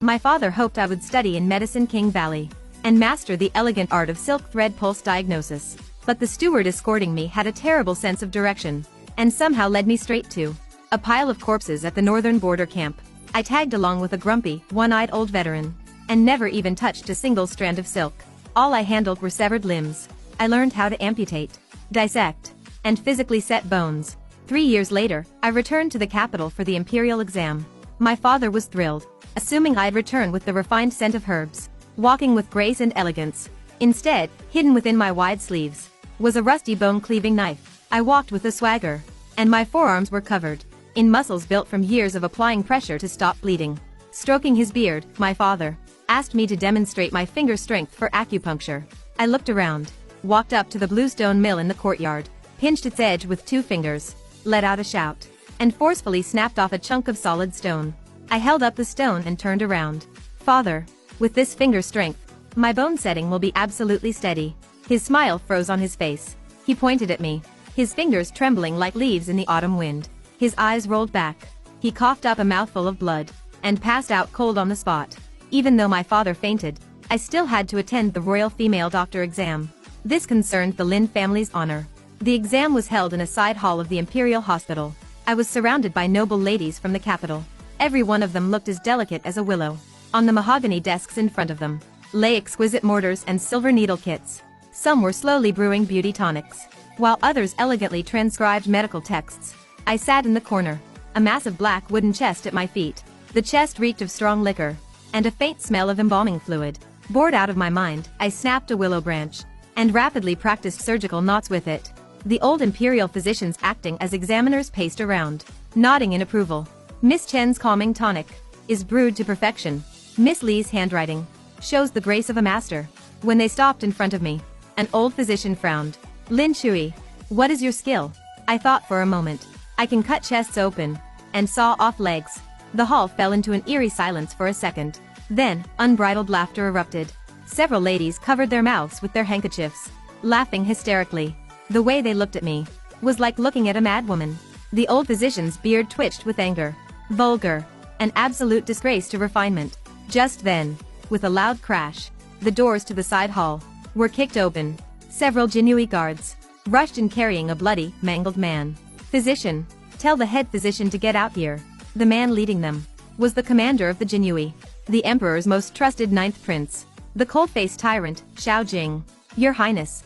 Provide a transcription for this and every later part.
My father hoped I would study in Medicine King Valley and master the elegant art of silk thread pulse diagnosis. But the steward escorting me had a terrible sense of direction and somehow led me straight to a pile of corpses at the northern border camp. I tagged along with a grumpy, one-eyed old veteran and never even touched a single strand of silk. All I handled were severed limbs. I learned how to amputate, dissect, and physically set bones. 3 years later, I returned to the capital for the imperial exam. My father was thrilled, assuming I'd return with the refined scent of herbs, walking with grace and elegance. Instead, hidden within my wide sleeves, was a rusty bone-cleaving knife. I walked with a swagger, and my forearms were covered in muscles built from years of applying pressure to stop bleeding. Stroking his beard, my father asked me to demonstrate my finger strength for acupuncture. I looked around, walked up to the bluestone mill in the courtyard, pinched its edge with 2 fingers, let out a shout, and forcefully snapped off a chunk of solid stone. I held up the stone and turned around. Father, with this finger strength, my bone setting will be absolutely steady. His smile froze on his face. He pointed at me, his fingers trembling like leaves in the autumn wind. His eyes rolled back. He coughed up a mouthful of blood and passed out cold on the spot. Even though my father fainted, I still had to attend the royal female doctor exam. This concerned the Lin family's honor. The exam was held in a side hall of the Imperial Hospital. I was surrounded by noble ladies from the capital. Every one of them looked as delicate as a willow. On the mahogany desks in front of them lay exquisite mortars and silver needle kits. Some were slowly brewing beauty tonics, while others elegantly transcribed medical texts. I sat in the corner, a massive black wooden chest at my feet. The chest reeked of strong liquor and a faint smell of embalming fluid. Bored out of my mind, I snapped a willow branch and rapidly practiced surgical knots with it. The old imperial physicians acting as examiners paced around, nodding in approval. Miss Chen's calming tonic is brewed to perfection. Miss Li's handwriting shows the grace of a master. When they stopped in front of me, an old physician frowned. Lin Shui, what is your skill? I thought for a moment. I can cut chests open and saw off legs. The hall fell into an eerie silence for a second. Then, unbridled laughter erupted. Several ladies covered their mouths with their handkerchiefs, laughing hysterically. The way they looked at me was like looking at a madwoman. The old physician's beard twitched with anger. Vulgar. An absolute disgrace to refinement. Just then, with a loud crash, the doors to the side hall were kicked open. Several Jinui guards rushed in carrying a bloody, mangled man. Physician, tell the head physician to get out here. The man leading them was the commander of the Jinui, the emperor's most trusted 9th prince, the cold-faced tyrant, Xiao Jing. Your Highness.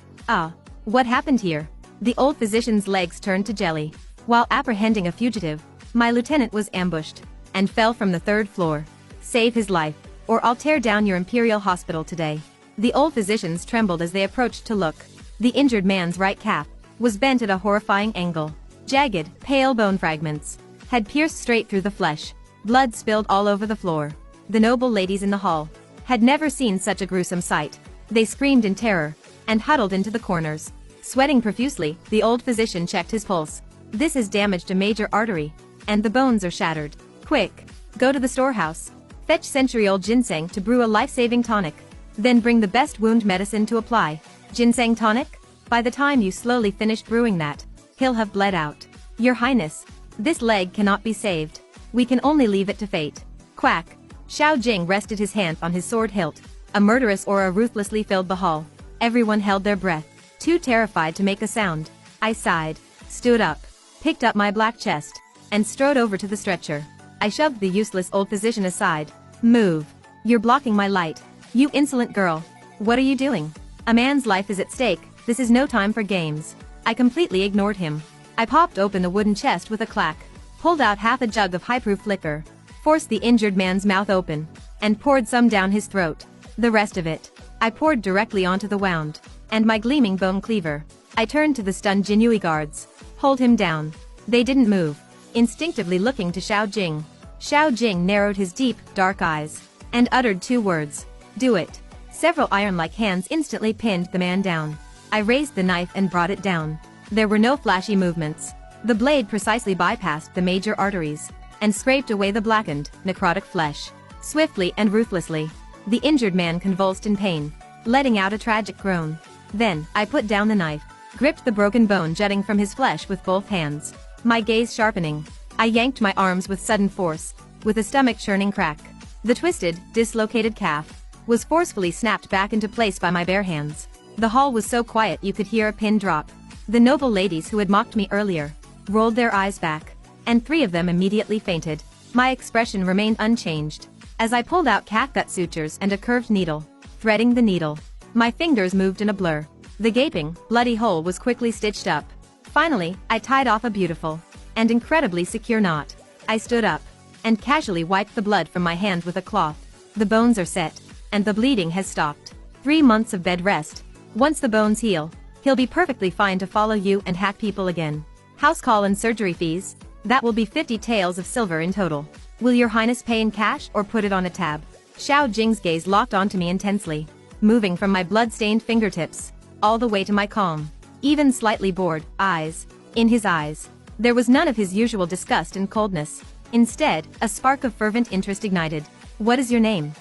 What happened here? The old physician's legs turned to jelly. While apprehending a fugitive, my lieutenant was ambushed and fell from the 3rd floor. Save his life, or I'll tear down your imperial hospital today. The old physicians trembled as they approached to look. The injured man's right calf was bent at a horrifying angle. Jagged, pale bone fragments had pierced straight through the flesh. Blood spilled all over the floor. The noble ladies in the hall had never seen such a gruesome sight. They screamed in terror and huddled into the corners. Sweating profusely, the old physician checked his pulse. This has damaged a major artery, and the bones are shattered. Quick, go to the storehouse. Fetch century-old ginseng to brew a life-saving tonic. Then bring the best wound medicine to apply. Ginseng tonic? By the time you slowly finish brewing that, he'll have bled out. Your Highness, this leg cannot be saved. We can only leave it to fate. Quack. Xiao Jing rested his hand on his sword hilt. A murderous aura ruthlessly filled the hall. Everyone held their breath, too terrified to make a sound. I sighed, stood up, picked up my black chest, and strode over to the stretcher. I shoved the useless old physician aside. Move. You're blocking my light. You insolent girl. What are you doing? A man's life is at stake. This is no time for games. I completely ignored him. I popped open the wooden chest with a clack, pulled out half a jug of high-proof liquor, forced the injured man's mouth open, and poured some down his throat. The rest of it, I poured directly onto the wound and my gleaming bone cleaver. I turned to the stunned Jinui guards. Hold him down. They didn't move, instinctively looking to Xiao Jing. Xiao Jing narrowed his deep, dark eyes and uttered 2 words. Do it. Several iron-like hands instantly pinned the man down. I raised the knife and brought it down. There were no flashy movements. The blade precisely bypassed the major arteries and scraped away the blackened, necrotic flesh. Swiftly and ruthlessly, the injured man convulsed in pain, letting out a tragic groan. Then, I put down the knife, gripped the broken bone jutting from his flesh with both hands, my gaze sharpening. I yanked my arms with sudden force, with a stomach-churning crack. The twisted, dislocated calf was forcefully snapped back into place by my bare hands. The hall was so quiet you could hear a pin drop. The noble ladies who had mocked me earlier rolled their eyes back, and 3 of them immediately fainted. My expression remained unchanged as I pulled out catgut sutures and a curved needle, threading the needle. My fingers moved in a blur. The gaping, bloody hole was quickly stitched up. Finally, I tied off a beautiful and incredibly secure knot. I stood up and casually wiped the blood from my hand with a cloth. The bones are set, and the bleeding has stopped. 3 months of bed rest. Once the bones heal, he'll be perfectly fine to follow you and hack people again. House call and surgery fees, that will be 50 taels of silver in total. Will your highness pay in cash or put it on a tab? Xiao Jing's gaze locked onto me intensely, moving from my blood-stained fingertips all the way to my calm, even slightly bored, eyes. In his eyes, there was none of his usual disgust and coldness. Instead, a spark of fervent interest ignited. What is your name?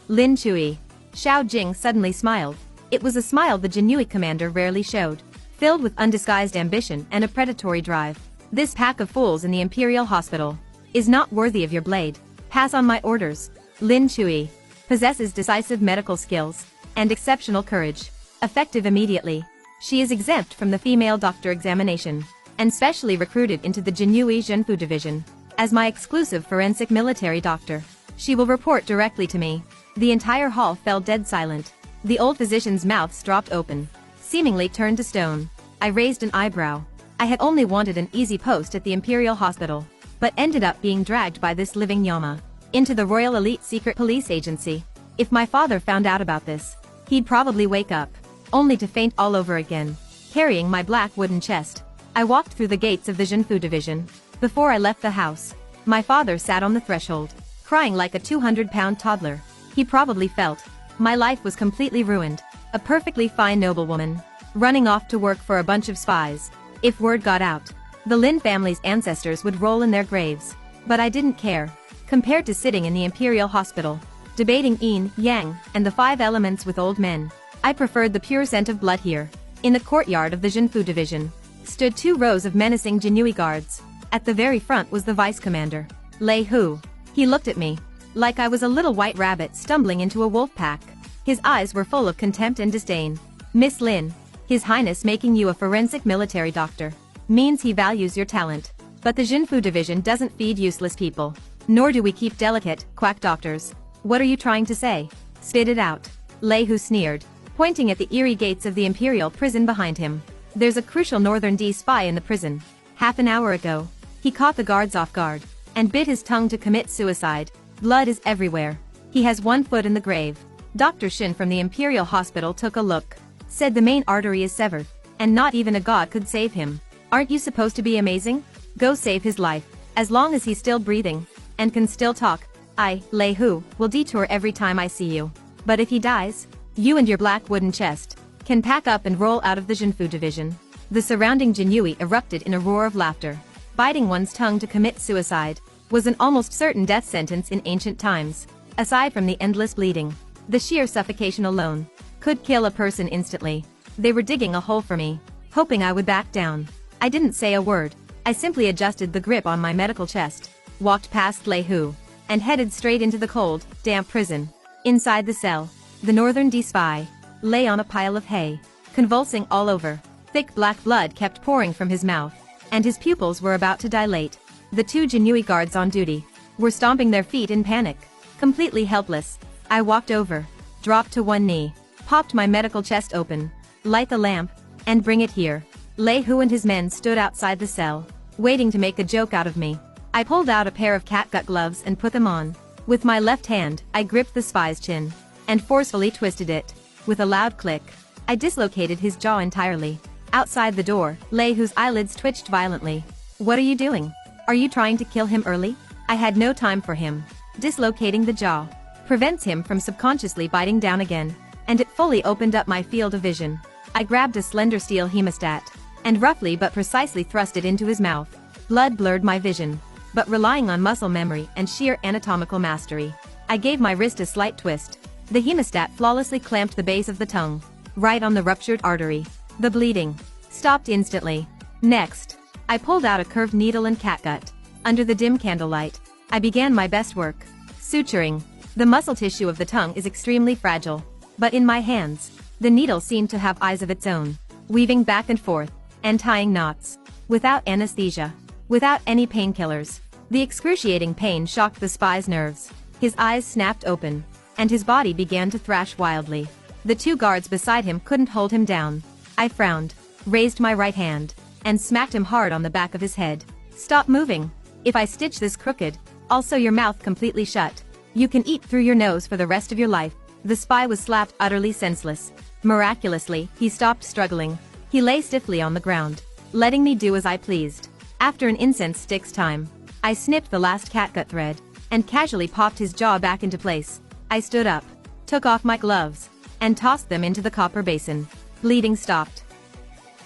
Lin Chui. Xiao Jing suddenly smiled. It was a smile the Jinui commander rarely showed, filled with undisguised ambition and a predatory drive. This pack of fools in the Imperial Hospital is not worthy of your blade. Pass on my orders. Lin Chui possesses decisive medical skills and exceptional courage. Effective immediately. She is exempt from the female doctor examination and specially recruited into the Jinui Zhenfu division as my exclusive forensic military doctor. She will report directly to me. The entire hall fell dead silent. The old physician's mouths dropped open, seemingly turned to stone. I raised an eyebrow. I had only wanted an easy post at the Imperial Hospital, but ended up being dragged by this living Yama into the Royal Elite Secret Police Agency. If my father found out about this, he'd probably wake up, only to faint all over again. Carrying my black wooden chest, I walked through the gates of the Zhenfu division. Before I left the house, my father sat on the threshold, crying like a 200-pound toddler. He probably felt my life was completely ruined. A perfectly fine noblewoman, running off to work for a bunch of spies. If word got out, the Lin family's ancestors would roll in their graves. But I didn't care. Compared to sitting in the Imperial Hospital, debating yin, yang, and the 5 elements with old men, I preferred the pure scent of blood here. In the courtyard of the Zhenfu division stood 2 rows of menacing Jinui guards. At the very front was the vice commander, Lei Hu. He looked at me like I was a little white rabbit stumbling into a wolf pack. His eyes were full of contempt and disdain. Miss Lin, His Highness making you a forensic military doctor means he values your talent. But the Zhenfu division doesn't feed useless people, nor do we keep delicate, quack doctors. What are you trying to say? Spit it out. Lei Hu sneered, pointing at the eerie gates of the Imperial prison behind him. There's a crucial Northern D spy in the prison. Half an hour ago, he caught the guards off guard and bit his tongue to commit suicide. Blood is everywhere. He has 1 foot in the grave. Dr. Shin from the Imperial Hospital took a look, said the main artery is severed, and not even a god could save him. Aren't you supposed to be amazing? Go save his life. As long as he's still breathing and can still talk, I, Lei Hu, will detour every time I see you. But if he dies, you and your black wooden chest can pack up and roll out of the Zhenfu division. The surrounding Jinui erupted in a roar of laughter. Biting one's tongue to commit suicide was an almost certain death sentence in ancient times. Aside from the endless bleeding, the sheer suffocation alone could kill a person instantly. They were digging a hole for me, hoping I would back down. I didn't say a word. I simply adjusted the grip on my medical chest, walked past Lei Hu, and headed straight into the cold, damp prison. Inside the cell, the Northern D spy lay on a pile of hay, convulsing all over. Thick black blood kept pouring from his mouth, and his pupils were about to dilate. The 2 Jinui guards on duty were stomping their feet in panic. Completely helpless, I walked over, dropped to one knee, popped my medical chest open, light the lamp, and bring it here. Lei Hu and his men stood outside the cell, waiting to make a joke out of me. I pulled out a pair of catgut gloves and put them on. With my left hand, I gripped the spy's chin and forcefully twisted it. With a loud click, I dislocated his jaw entirely. Outside the door, Lei Hu's eyelids twitched violently. What are you doing? Are you trying to kill him early? I had no time for him. Dislocating the jaw prevents him from subconsciously biting down again, and it fully opened up my field of vision. I grabbed a slender steel hemostat and roughly but precisely thrust it into his mouth. Blood blurred my vision, but relying on muscle memory and sheer anatomical mastery, I gave my wrist a slight twist. The hemostat flawlessly clamped the base of the tongue, right on the ruptured artery. The bleeding stopped instantly. Next, I pulled out a curved needle and catgut. Under the dim candlelight, I began my best work. Suturing. The muscle tissue of the tongue is extremely fragile. But in my hands, the needle seemed to have eyes of its own, weaving back and forth, and tying knots. Without anesthesia. Without any painkillers. The excruciating pain shocked the spy's nerves. His eyes snapped open, and his body began to thrash wildly. The two guards beside him couldn't hold him down. I frowned, raised my right hand, and smacked him hard on the back of his head. Stop moving. If I stitch this crooked, I'll sew your mouth completely shut. You can eat through your nose for the rest of your life. The spy was slapped utterly senseless. Miraculously, he stopped struggling. He lay stiffly on the ground, letting me do as I pleased. After an incense stick's time, I snipped the last catgut thread, and casually popped his jaw back into place. I stood up, took off my gloves, and tossed them into the copper basin. Bleeding stopped.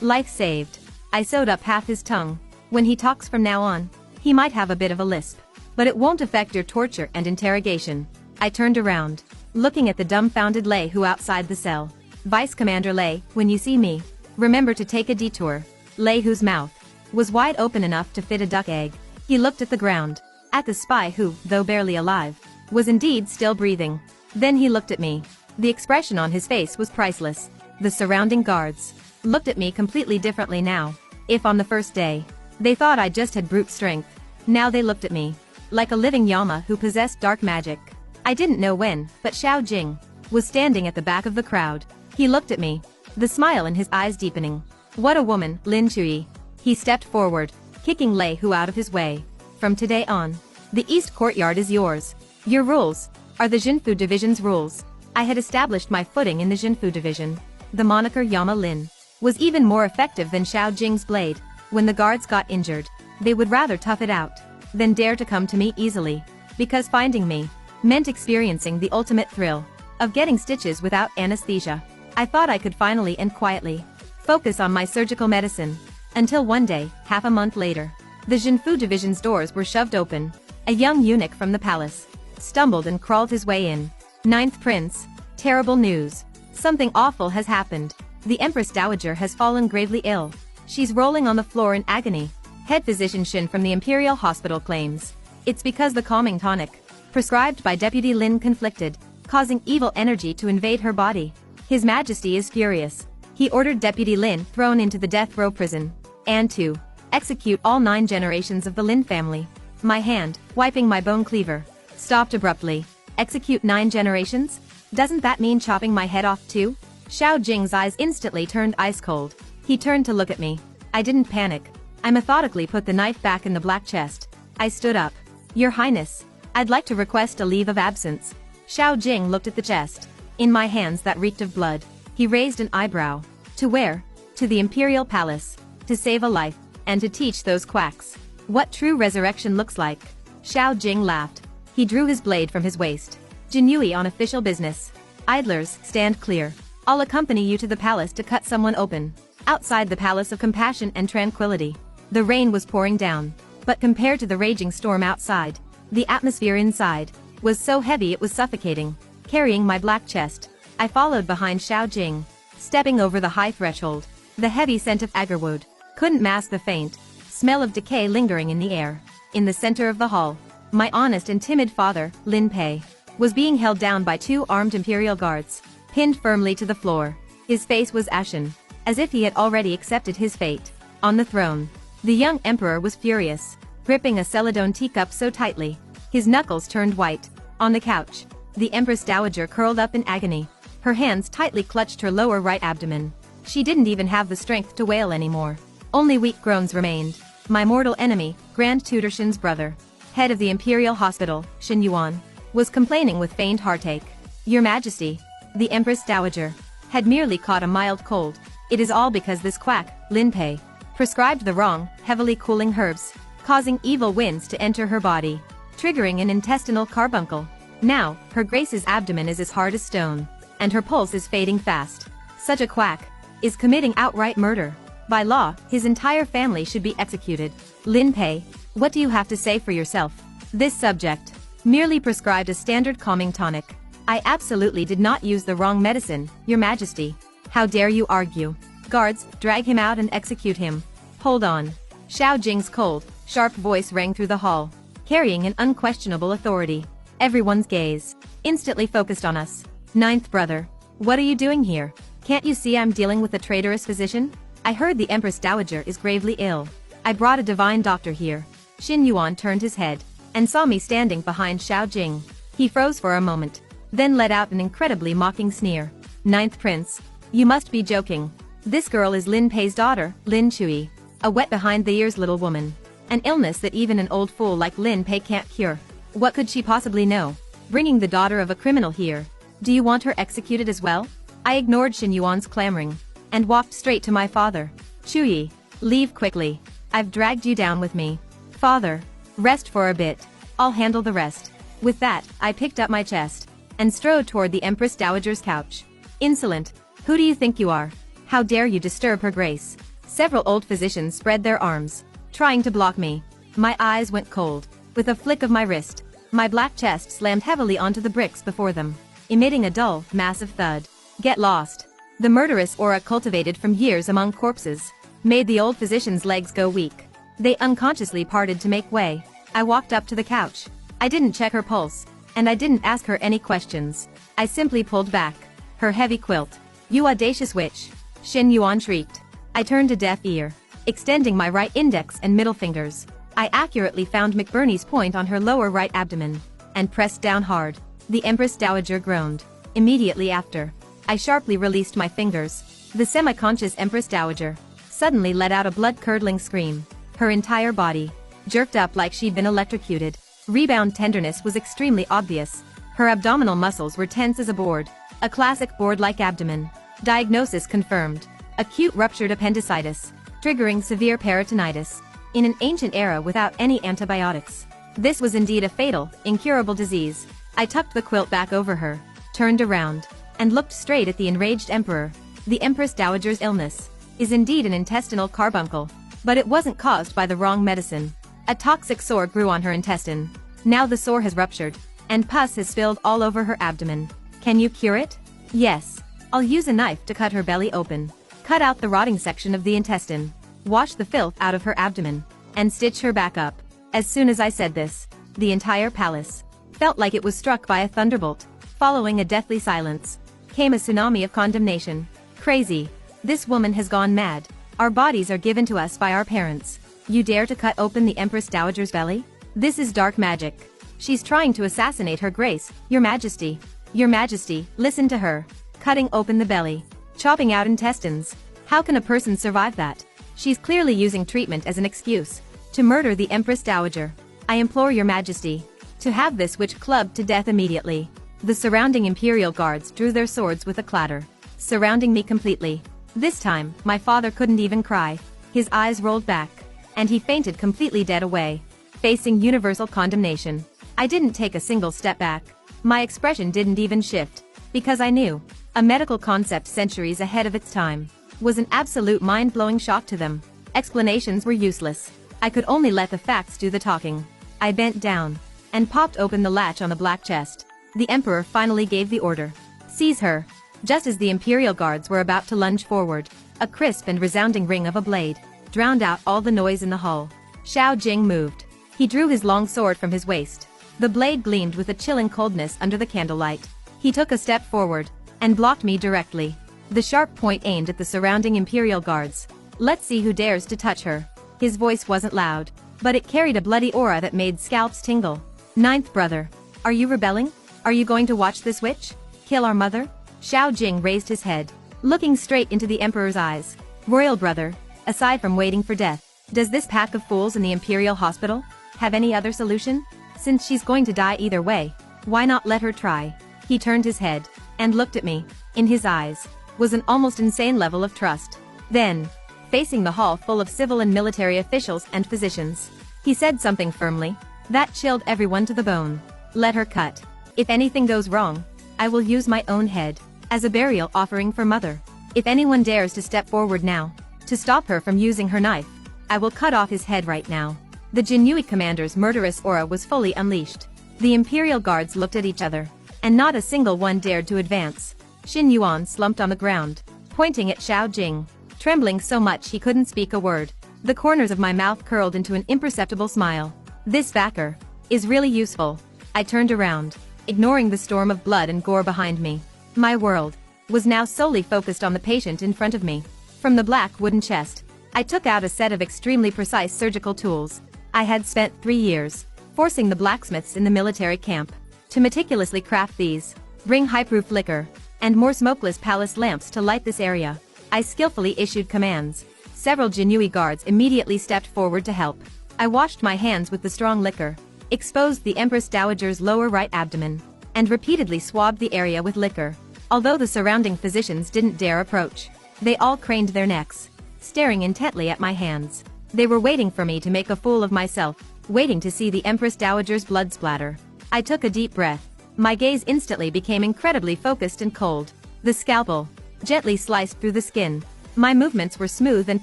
Life saved. I sewed up half his tongue. When he talks from now on, he might have a bit of a lisp, but it won't affect your torture and interrogation. I turned around, looking at the dumbfounded Lei Hu outside the cell. Vice Commander Lei, when you see me, remember to take a detour. Lei Hu's mouth was wide open enough to fit a duck egg. He looked at the ground, at the spy who, though barely alive, was indeed still breathing. Then he looked at me. The expression on his face was priceless. The surrounding guards looked at me completely differently now. If on the first day, they thought I just had brute strength, now they looked at me like a living Yama who possessed dark magic. I didn't know when, but Xiao Jing was standing at the back of the crowd. He looked at me, the smile in his eyes deepening. What a woman, Lin Chui. He stepped forward, kicking Lei Hu out of his way. From today on, the East Courtyard is yours. Your rules are the Jinfu Division's rules. I had established my footing in the Jinfu Division. The moniker Yama Lin was even more effective than Xiao Jing's blade. When the guards got injured, they would rather tough it out than dare to come to me easily, because finding me meant experiencing the ultimate thrill of getting stitches without anesthesia. I thought I could finally and quietly focus on my surgical medicine. Until one day, half a month later, the Jinfu Division's doors were shoved open. A young eunuch from the palace stumbled and crawled his way in. Ninth Prince. Terrible news. Something awful has happened. The Empress Dowager has fallen gravely ill. She's rolling on the floor in agony. Head physician Shin from the Imperial Hospital claims it's because the calming tonic prescribed by Deputy Lin conflicted, causing evil energy to invade her body. His Majesty is furious. He ordered Deputy Lin thrown into the death row prison, and to execute all 9 generations of the Lin family. My hand, wiping my bone cleaver, stopped abruptly. Execute 9 generations? Doesn't that mean chopping my head off too? Xiao Jing's eyes instantly turned ice cold. He turned to look at me. I didn't panic. I methodically put the knife back in the black chest. I stood up. Your Highness, I'd like to request a leave of absence. Xiao Jing looked at the chest. In my hands that reeked of blood. He raised an eyebrow. To where? To the Imperial Palace. To save a life, and to teach those quacks what true resurrection looks like. Xiao Jing laughed. He drew his blade from his waist. Jinyui on official business. Idlers, stand clear. I'll accompany you to the palace to cut someone open. Outside the Palace of Compassion and Tranquility, the rain was pouring down, but compared to the raging storm outside, the atmosphere inside was so heavy it was suffocating. Carrying my black chest, I followed behind Xiao Jing, stepping over the high threshold. The heavy scent of agarwood couldn't mask the faint smell of decay lingering in the air. In the center of the hall, my honest and timid father, Lin Pei, was being held down by 2 armed imperial guards, pinned firmly to the floor. His face was ashen, as if he had already accepted his fate. On the throne, the young emperor was furious, gripping a celadone teacup so tightly, his knuckles turned white. On the couch, the Empress Dowager curled up in agony. Her hands tightly clutched her lower right abdomen. She didn't even have the strength to wail anymore. Only weak groans remained. My mortal enemy, Grand Tutor Shin's brother, head of the Imperial Hospital, Shin Yuan, was complaining with feigned heartache. Your Majesty, the Empress Dowager had merely caught a mild cold. It is all because this quack, Lin Pei, prescribed the wrong, heavily cooling herbs, causing evil winds to enter her body, triggering an intestinal carbuncle. Now, her Grace's abdomen is as hard as stone, and her pulse is fading fast. Such a quack is committing outright murder. By law, his entire family should be executed. Lin Pei, what do you have to say for yourself? This subject merely prescribed a standard calming tonic. I absolutely did not use the wrong medicine, Your Majesty. How dare you argue? Guards, drag him out and execute him. Hold on. Xiao Jing's cold, sharp voice rang through the hall, carrying an unquestionable authority. Everyone's gaze instantly focused on us. Ninth brother, what are you doing here? Can't you see I'm dealing with a traitorous physician? I heard the Empress Dowager is gravely ill. I brought a divine doctor here. Xin Yuan turned his head and saw me standing behind Xiao Jing. He froze for a moment, then let out an incredibly mocking sneer. Ninth prince, you must be joking. This girl is Lin Pei's daughter, Lin Chui, a wet behind the ears little woman. An illness that even an old fool like Lin Pei can't cure. What could she possibly know? Bringing the daughter of a criminal here. Do you want her executed as well? I ignored Xin Yuan's clamoring and walked straight to my father. Chui, leave quickly. I've dragged you down with me. Father, rest for a bit. I'll handle the rest. With that, I picked up my chest and strode toward the Empress Dowager's couch. Insolent, who do you think you are? How dare you disturb her grace? Several old physicians spread their arms, trying to block me. My eyes went cold. With a flick of my wrist, my black chest slammed heavily onto the bricks before them, emitting a dull, massive thud. Get lost. The murderous aura cultivated from years among corpses made the old physician's legs go weak. They unconsciously parted to make way. I walked up to the couch. I didn't check her pulse, and I didn't ask her any questions. I simply pulled back her heavy quilt. You audacious witch! Xin Yuan shrieked. I turned a deaf ear, extending my right index and middle fingers. I accurately found McBurney's point on her lower right abdomen and pressed down hard. The Empress Dowager groaned. Immediately after, I sharply released my fingers. The semi-conscious Empress Dowager suddenly let out a blood-curdling scream. Her entire body jerked up like she'd been electrocuted. Rebound tenderness was extremely obvious. Her abdominal muscles were tense as a board. A classic board-like abdomen. Diagnosis confirmed. Acute ruptured appendicitis, triggering severe peritonitis. In an ancient era without any antibiotics. This was indeed a fatal, incurable disease. I tucked the quilt back over her, turned around, and looked straight at the enraged emperor. The Empress Dowager's illness is indeed an intestinal carbuncle, but it wasn't caused by the wrong medicine. A toxic sore grew on her intestine. Now the sore has ruptured, and pus has spilled all over her abdomen. Can you cure it? Yes. I'll use a knife to cut her belly open, cut out the rotting section of the intestine, wash the filth out of her abdomen, and stitch her back up. As soon as I said this, the entire palace felt like it was struck by a thunderbolt. Following a deathly silence, came a tsunami of condemnation. Crazy. This woman has gone mad. Our bodies are given to us by our parents. You dare to cut open the Empress Dowager's belly? This is dark magic. She's trying to assassinate her grace, your majesty. Your majesty, listen to her. Cutting open the belly, chopping out intestines. How can a person survive that? She's clearly using treatment as an excuse to murder the Empress Dowager. I implore your majesty to have this witch clubbed to death immediately. The surrounding imperial guards drew their swords with a clatter, surrounding me completely. This time, my father couldn't even cry. His eyes rolled back, and he fainted completely dead away, facing universal condemnation. I didn't take a single step back. My expression didn't even shift, because I knew a medical concept centuries ahead of its time was an absolute mind-blowing shock to them. Explanations were useless. I could only let the facts do the talking. I bent down and popped open the latch on the black chest. The emperor finally gave the order. Seize her. Just as the imperial guards were about to lunge forward, a crisp and resounding ring of a blade drowned out all the noise in the hall. Xiao Jing moved. He drew his long sword from his waist. The blade gleamed with a chilling coldness under the candlelight. He took a step forward and blocked me directly. The sharp point aimed at the surrounding imperial guards. Let's see who dares to touch her. His voice wasn't loud, but it carried a bloody aura that made scalps tingle. Ninth brother, are you rebelling? Are you going to watch this witch kill our mother? Xiao Jing raised his head, looking straight into the emperor's eyes. Royal brother, aside from waiting for death, does this pack of fools in the imperial hospital have any other solution? Since she's going to die either way, why not let her try? He turned his head and looked at me. In his eyes was an almost insane level of trust. Then, facing the hall full of civil and military officials and physicians, he said something firmly that chilled everyone to the bone. Let her cut. If anything goes wrong, I will use my own head as a burial offering for mother. If anyone dares to step forward now to stop her from using her knife, I will cut off his head right now. The Jinui commander's murderous aura was fully unleashed. The imperial guards looked at each other, and not a single one dared to advance. Xin Yuan slumped on the ground, pointing at Xiao Jing, trembling so much he couldn't speak a word. The corners of my mouth curled into an imperceptible smile. This backer is really useful. I turned around, ignoring the storm of blood and gore behind me. My world was now solely focused on the patient in front of me. From the black wooden chest, I took out a set of extremely precise surgical tools. I had spent 3 years forcing the blacksmiths in the military camp to meticulously craft these, bring high-proof liquor, and more smokeless palace lamps to light this area. I skillfully issued commands. Several Jinui guards immediately stepped forward to help. I washed my hands with the strong liquor, exposed the Empress Dowager's lower right abdomen, and repeatedly swabbed the area with liquor. Although the surrounding physicians didn't dare approach, they all craned their necks, staring intently at my hands. They were waiting for me to make a fool of myself, waiting to see the Empress Dowager's blood splatter. I took a deep breath. My gaze instantly became incredibly focused and cold. The scalpel gently sliced through the skin. My movements were smooth and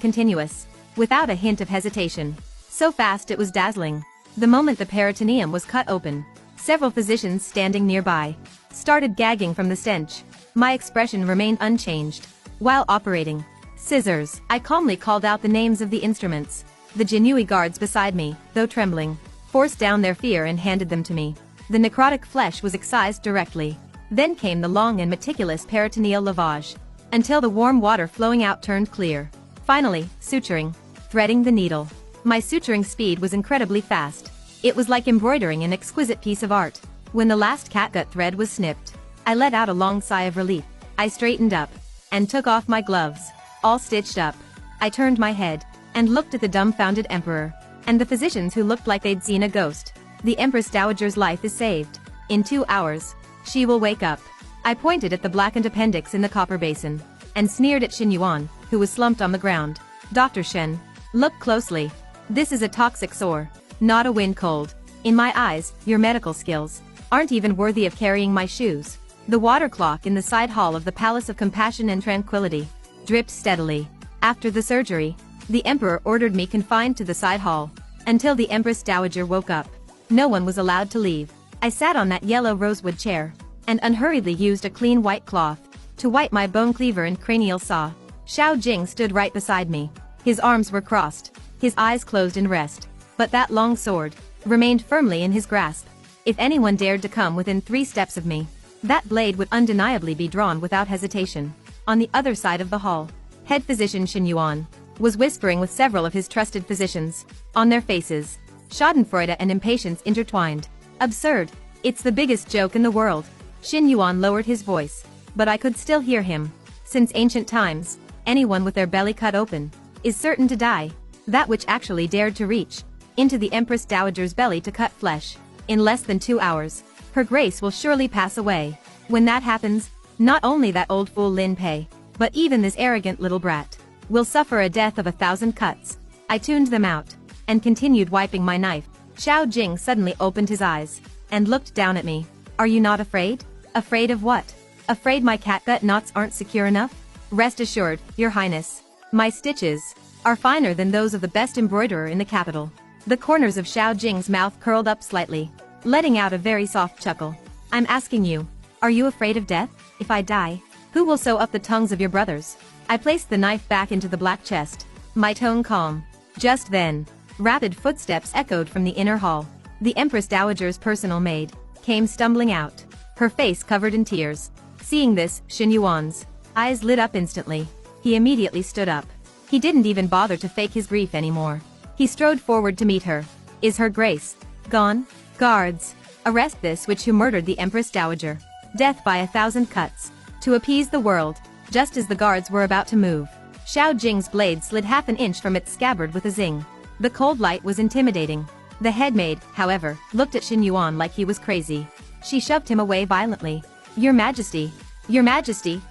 continuous, without a hint of hesitation. So fast it was dazzling. The moment the peritoneum was cut open, several physicians standing nearby started gagging from the stench. My expression remained unchanged. While operating scissors, I calmly called out the names of the instruments. The Jinui guards beside me, though trembling, forced down their fear and handed them to me. The necrotic flesh was excised directly. Then came the long and meticulous peritoneal lavage, until the warm water flowing out turned clear. Finally, suturing, threading the needle. My suturing speed was incredibly fast. It was like embroidering an exquisite piece of art. When the last catgut thread was snipped, I let out a long sigh of relief. I straightened up and took off my gloves, all stitched up. I turned my head and looked at the dumbfounded emperor and the physicians who looked like they'd seen a ghost. The Empress Dowager's life is saved. In 2 hours, she will wake up. I pointed at the blackened appendix in the copper basin and sneered at Xin Yuan, who was slumped on the ground. Dr. Shen, look closely. This is a toxic sore, not a wind cold. In my eyes, your medical skills aren't even worthy of carrying my shoes. The water clock in the side hall of the Palace of Compassion and Tranquility dripped steadily. After the surgery, the emperor ordered me confined to the side hall until the Empress Dowager woke up. No one was allowed to leave. I sat on that yellow rosewood chair and unhurriedly used a clean white cloth to wipe my bone cleaver and cranial saw. Xiao Jing stood right beside me. His arms were crossed, his eyes closed in rest, but that long sword remained firmly in his grasp. If anyone dared to come within 3 steps of me, that blade would undeniably be drawn without hesitation. On the other side of the hall, head physician Xin Yuan was whispering with several of his trusted physicians. On their faces, schadenfreude and impatience intertwined. Absurd. It's the biggest joke in the world. Xin Yuan lowered his voice, but I could still hear him. Since ancient times, anyone with their belly cut open is certain to die. That which actually dared to reach into the Empress Dowager's belly to cut flesh in less than 2 hours, her grace will surely pass away. When that happens, not only that old fool Lin Pei, but even this arrogant little brat will suffer a death of 1,000 cuts. I tuned them out and continued wiping my knife. Xiao Jing suddenly opened his eyes and looked down at me. Are you not afraid? Afraid of what? Afraid my catgut knots aren't secure enough? Rest assured, Your Highness, my stitches are finer than those of the best embroiderer in the capital. The corners of Xiao Jing's mouth curled up slightly, letting out a very soft chuckle. I'm asking you, are you afraid of death? If I die, who will sew up the tongues of your brothers? I placed the knife back into the black chest, my tone calm. Just then, rapid footsteps echoed from the inner hall. The Empress Dowager's personal maid came stumbling out, her face covered in tears. Seeing this, Xin Yuan's eyes lit up instantly. He immediately stood up. He didn't even bother to fake his grief anymore. He strode forward to meet her. Is her grace gone? Guards, arrest this witch who murdered the Empress Dowager. Death by 1,000 cuts. To appease the world, just as the guards were about to move, Xiao Jing's blade slid half an inch from its scabbard with a zing. The cold light was intimidating. The headmaid, however, looked at Xin Yuan like he was crazy. She shoved him away violently. Your Majesty,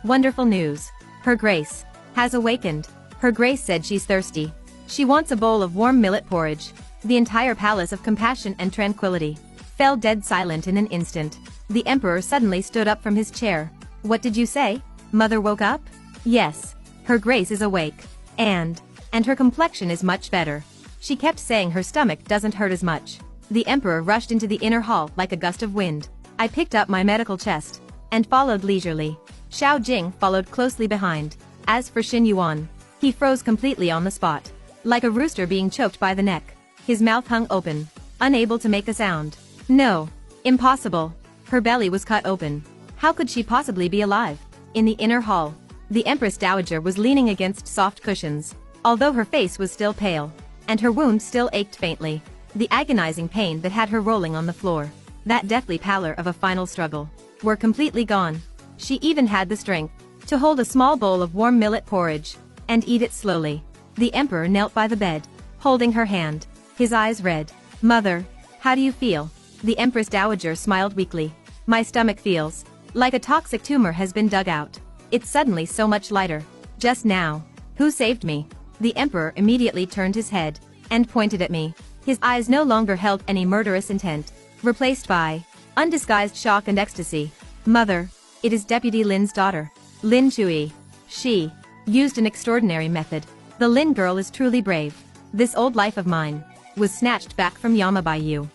wonderful news. Her Grace has awakened. Her Grace said she's thirsty. She wants a bowl of warm millet porridge. The entire Palace of Compassion and Tranquility fell dead silent in an instant. The Emperor suddenly stood up from his chair. What did you say? Mother woke up? Yes. Her Grace is awake. And her complexion is much better. She kept saying her stomach doesn't hurt as much. The Emperor rushed into the inner hall like a gust of wind. I picked up my medical chest and followed leisurely. Xiao Jing followed closely behind. As for Xin Yuan, he froze completely on the spot, like a rooster being choked by the neck. His mouth hung open, unable to make a sound. No, Impossible. Her belly was cut open. How could she possibly be alive? In the inner hall, the Empress Dowager was leaning against soft cushions, although her face was still pale, and her wound still ached faintly. The agonizing pain that had her rolling on the floor, that deathly pallor of a final struggle, were completely gone. She even had the strength to hold a small bowl of warm millet porridge and eat it slowly. The Emperor knelt by the bed, holding her hand, his eyes red. "Mother, how do you feel?" The Empress Dowager smiled weakly. "My stomach feels like a toxic tumor has been dug out. It's suddenly so much lighter. Just now. Who saved me?" The Emperor immediately turned his head and pointed at me. His eyes no longer held any murderous intent, replaced by undisguised shock and ecstasy. "Mother, it is Deputy Lin's daughter, Lin Chui. She used an extraordinary method. The Lin girl is truly brave. This old life of mine was snatched back from Yama by you."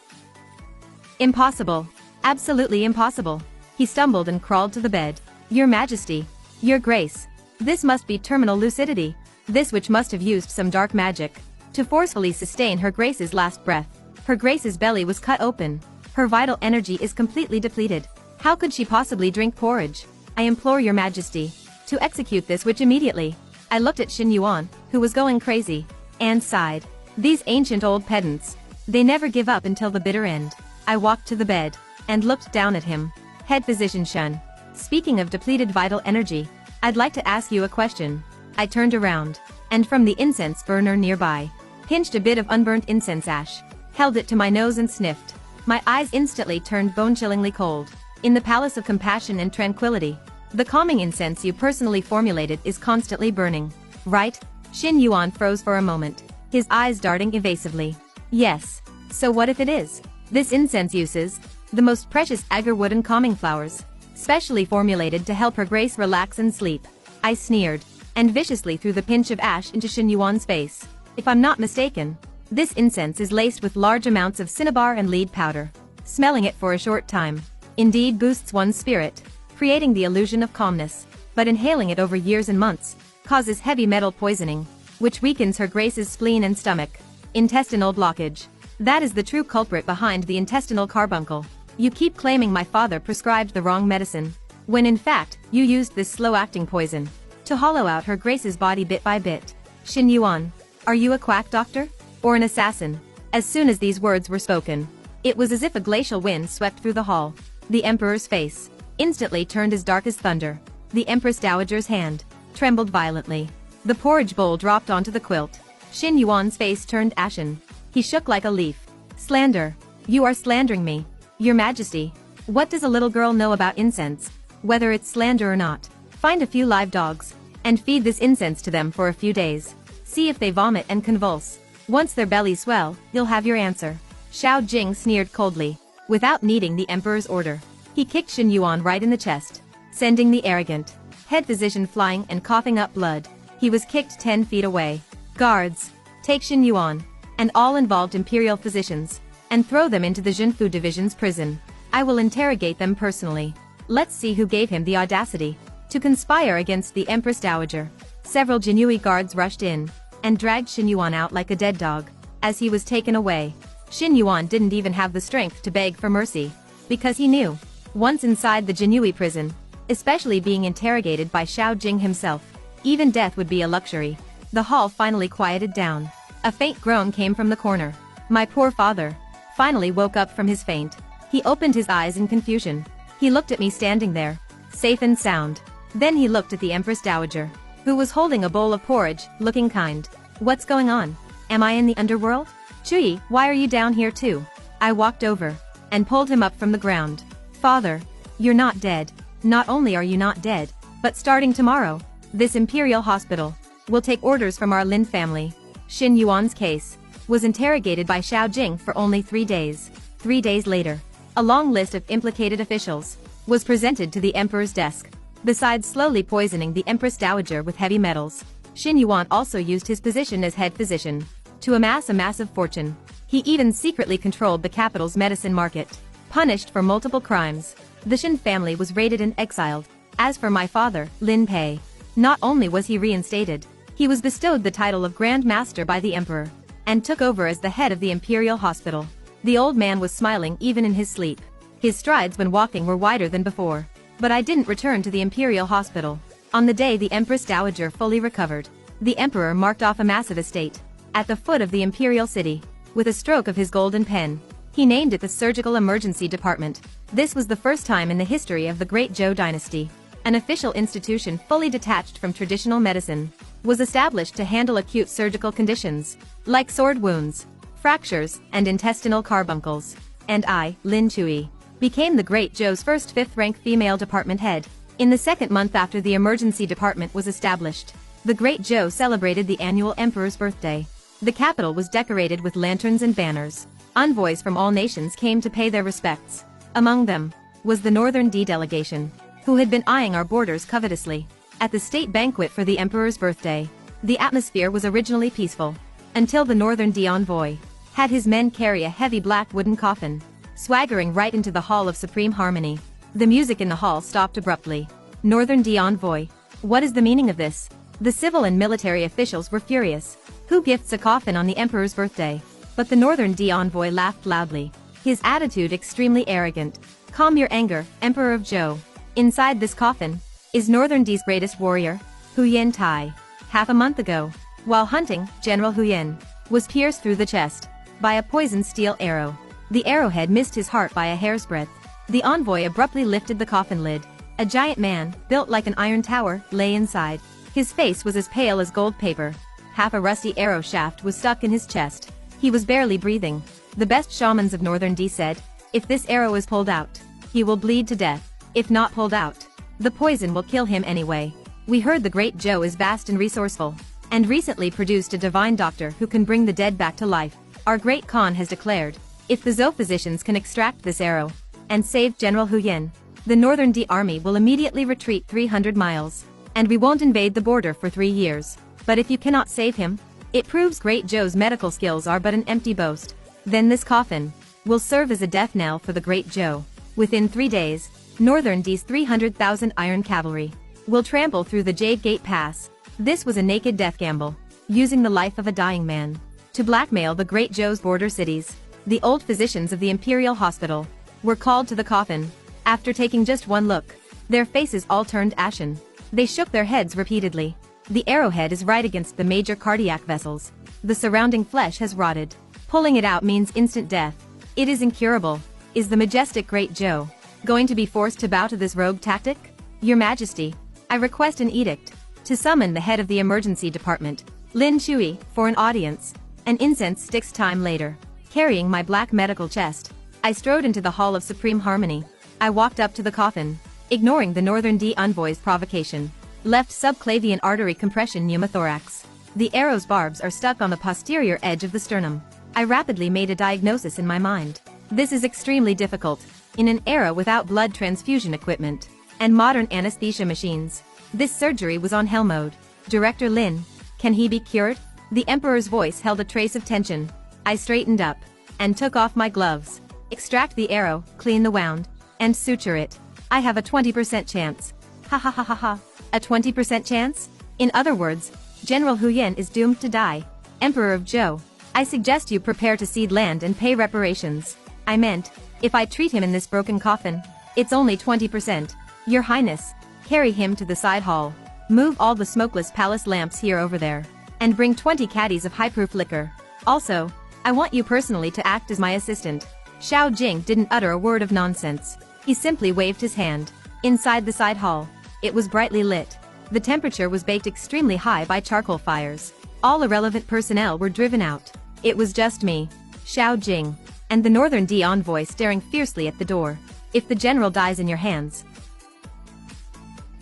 "Impossible. Absolutely impossible." He stumbled and crawled to the bed. "Your Majesty, Your Grace, this must be terminal lucidity. This witch must have used some dark magic to forcefully sustain her Grace's last breath. Her Grace's belly was cut open. Her vital energy is completely depleted. How could she possibly drink porridge? I implore Your Majesty to execute this witch immediately." I looked at Xin Yuan, who was going crazy, and sighed. These ancient old pedants. They never give up until the bitter end. I walked to the bed and looked down at him. "Head Physician Shen, speaking of depleted vital energy, I'd like to ask you a question." I turned around, and from the incense burner nearby, pinched a bit of unburnt incense ash, held it to my nose and sniffed. My eyes instantly turned bone-chillingly cold. "In the Palace of Compassion and Tranquility, the calming incense you personally formulated is constantly burning, right?" Xin Yuan froze for a moment, his eyes darting evasively. "Yes. So what if it is? This incense uses the most precious agarwood and calming flowers, specially formulated to help her Grace relax and sleep." I sneered, and viciously threw the pinch of ash into Xin Yuan's face. "If I'm not mistaken, this incense is laced with large amounts of cinnabar and lead powder. Smelling it for a short time indeed boosts one's spirit, creating the illusion of calmness, but inhaling it over years and months causes heavy metal poisoning, which weakens her Grace's spleen and stomach. Intestinal blockage. That is the true culprit behind the intestinal carbuncle. You keep claiming my father prescribed the wrong medicine, when in fact, you used this slow-acting poison to hollow out her Grace's body bit by bit." "Xin Yuan, are you a quack doctor? Or an assassin?" As soon as these words were spoken, it was as if a glacial wind swept through the hall. The Emperor's face instantly turned as dark as thunder. The Empress Dowager's hand trembled violently. The porridge bowl dropped onto the quilt. Xin Yuan's face turned ashen. He shook like a leaf. "Slander. You are slandering me. Your Majesty, what does a little girl know about incense? Whether it's slander or not, find a few live dogs and feed this incense to them for a few days. See if they vomit and convulse. Once their bellies swell, you'll have your answer." Xiao Jing sneered coldly, without needing the Emperor's order. He kicked Xin Yuan right in the chest, sending the arrogant head physician flying and coughing up blood. He was kicked 10 feet away. "Guards, take Xin Yuan and all involved imperial physicians and throw them into the Zhenfu Division's prison. I will interrogate them personally. Let's see who gave him the audacity to conspire against the Empress Dowager." Several Jinui guards rushed in and dragged Xin Yuan out like a dead dog. As he was taken away, Xin Yuan didn't even have the strength to beg for mercy, because he knew, once inside the Jinui prison, especially being interrogated by Xiao Jing himself, even death would be a luxury. The hall finally quieted down. A faint groan came from the corner. My poor father finally woke up from his faint. He opened his eyes in confusion. He looked at me standing there, safe and sound. Then he looked at the Empress Dowager, who was holding a bowl of porridge, looking kind. "What's going on? Am I in the underworld? Chui, why are you down here too?" I walked over and pulled him up from the ground. "Father, you're not dead. Not only are you not dead, but starting tomorrow, this imperial hospital will take orders from our Lin family." Xin Yuan's case was interrogated by Xiao Jing for only 3 days. 3 days later, a long list of implicated officials was presented to the Emperor's desk. Besides slowly poisoning the Empress Dowager with heavy metals, Xin Yuan also used his position as head physician to amass a massive fortune. He even secretly controlled the capital's medicine market. Punished for multiple crimes, the Xin family was raided and exiled. As for my father, Lin Pei, not only was he reinstated, he was bestowed the title of Grand Master by the Emperor, and took over as the head of the Imperial Hospital. The old man was smiling even in his sleep. His strides when walking were wider than before. But I didn't return to the Imperial Hospital. On the day the Empress Dowager fully recovered, the Emperor marked off a massive estate at the foot of the Imperial City. With a stroke of his golden pen, he named it the Surgical Emergency Department. This was the first time in the history of the Great Zhou dynasty an official institution fully detached from traditional medicine was established to handle acute surgical conditions, like sword wounds, fractures, and intestinal carbuncles. And I, Lin Chui, became the Great Zhou's first fifth-rank female department head. In the second month after the emergency department was established, the Great Zhou celebrated the annual emperor's birthday. The capital was decorated with lanterns and banners. Envoys from all nations came to pay their respects. Among them was the Northern D delegation, who had been eyeing our borders covetously. At the state banquet for the emperor's birthday, the atmosphere was originally peaceful, until the Northern D envoy had his men carry a heavy black wooden coffin, swaggering right into the Hall of Supreme Harmony. The music in the hall stopped abruptly. Northern D envoy, what is the meaning of this? The civil and military officials were furious. Who gifts a coffin on the emperor's birthday? But the Northern D envoy laughed loudly, his attitude extremely arrogant. Calm your anger, Emperor of Zhou. Inside this coffin is Northern D's greatest warrior, Huyen Tai. Half a month ago, while hunting, General Huyen was pierced through the chest by a poisoned steel arrow. The arrowhead missed his heart by a hair's breadth. The envoy abruptly lifted the coffin lid. A giant man, built like an iron tower, lay inside. His face was as pale as gold paper. Half a rusty arrow shaft was stuck in his chest. He was barely breathing. The best shamans of Northern D said, if this arrow is pulled out, he will bleed to death. If not pulled out, the poison will kill him anyway. We heard the Great Zhou is vast and resourceful, and recently produced a divine doctor who can bring the dead back to life. Our great Khan has declared, if the Zhou physicians can extract this arrow and save General Huyen, the Northern D army will immediately retreat 300 miles, and we won't invade the border for 3 years. But if you cannot save him, it proves Great Zhou's medical skills are but an empty boast. Then this coffin will serve as a death knell for the Great Zhou. Within 3 days, Northern D's 300,000 iron cavalry will trample through the Jade Gate Pass. This was a naked death gamble, using the life of a dying man to blackmail the Great Zhou's border cities. The old physicians of the Imperial Hospital were called to the coffin. After taking just one look, their faces all turned ashen. They shook their heads repeatedly. The arrowhead is right against the major cardiac vessels. The surrounding flesh has rotted. Pulling it out means instant death. It is incurable. Is the majestic Great Zhou going to be forced to bow to this rogue tactic? Your Majesty, I request an edict to summon the head of the emergency department, Lin Chui, for an audience. An incense sticks time later. Carrying my black medical chest, I strode into the Hall of Supreme Harmony. I walked up to the coffin, ignoring the Northern D envoy's provocation. Left subclavian artery compression pneumothorax. The arrow's barbs are stuck on the posterior edge of the sternum. I rapidly made a diagnosis in my mind. This is extremely difficult. In an era without blood transfusion equipment and modern anesthesia machines, this surgery was on hell mode. Director Lin, can he be cured? The Emperor's voice held a trace of tension. I straightened up and took off my gloves. Extract the arrow, clean the wound, and suture it. I have a 20% chance. Ha ha ha ha ha. A 20% chance? In other words, General Huyen is doomed to die. Emperor of Zhou, I suggest you prepare to cede land and pay reparations. I meant, if I treat him in this broken coffin, it's only 20%. Your Highness, carry him to the side hall. Move all the smokeless palace lamps here over there. And bring 20 caddies of high-proof liquor. Also, I want you personally to act as my assistant. Xiao Jing didn't utter a word of nonsense. He simply waved his hand. Inside the side hall, it was brightly lit. The temperature was baked extremely high by charcoal fires. All irrelevant personnel were driven out. It was just me, Xiao Jing, and the Northern D envoy staring fiercely at the door. If the general dies in your hands,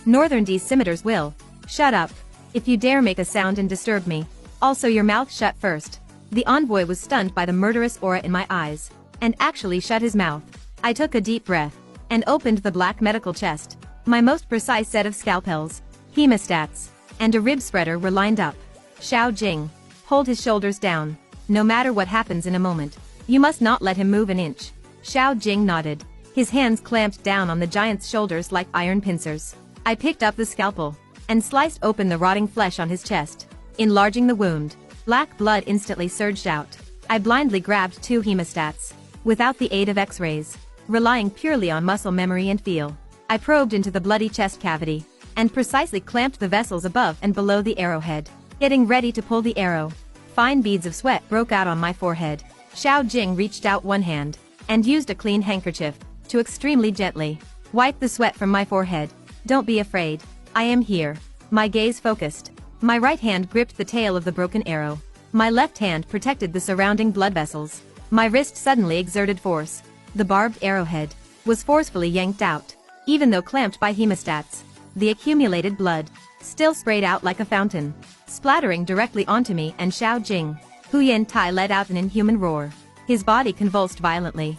Northern D's scimitars will. Shut up. If you dare make a sound and disturb me, also your mouth shut first. The envoy was stunned by the murderous aura in my eyes, and actually shut his mouth. I took a deep breath, and opened the black medical chest. My most precise set of scalpels, hemostats, and a rib spreader were lined up. Xiao Jing, hold his shoulders down. No matter what happens in a moment, you must not let him move an inch. Xiao Jing nodded. His hands clamped down on the giant's shoulders like iron pincers. I picked up the scalpel and sliced open the rotting flesh on his chest, enlarging the wound. Black blood instantly surged out. I blindly grabbed 2 hemostats. Without the aid of X-rays, relying purely on muscle memory and feel. I probed into the bloody chest cavity, and precisely clamped the vessels above and below the arrowhead. Getting ready to pull the arrow. Fine beads of sweat broke out on my forehead. Xiao Jing reached out one hand, and used a clean handkerchief, to extremely gently wipe the sweat from my forehead. Don't be afraid. I am here. My gaze focused. My right hand gripped the tail of the broken arrow. My left hand protected the surrounding blood vessels. My wrist suddenly exerted force. The barbed arrowhead was forcefully yanked out. Even though clamped by hemostats, the accumulated blood still sprayed out like a fountain, splattering directly onto me and Xiao Jing. Hu Yantai let out an inhuman roar. His body convulsed violently.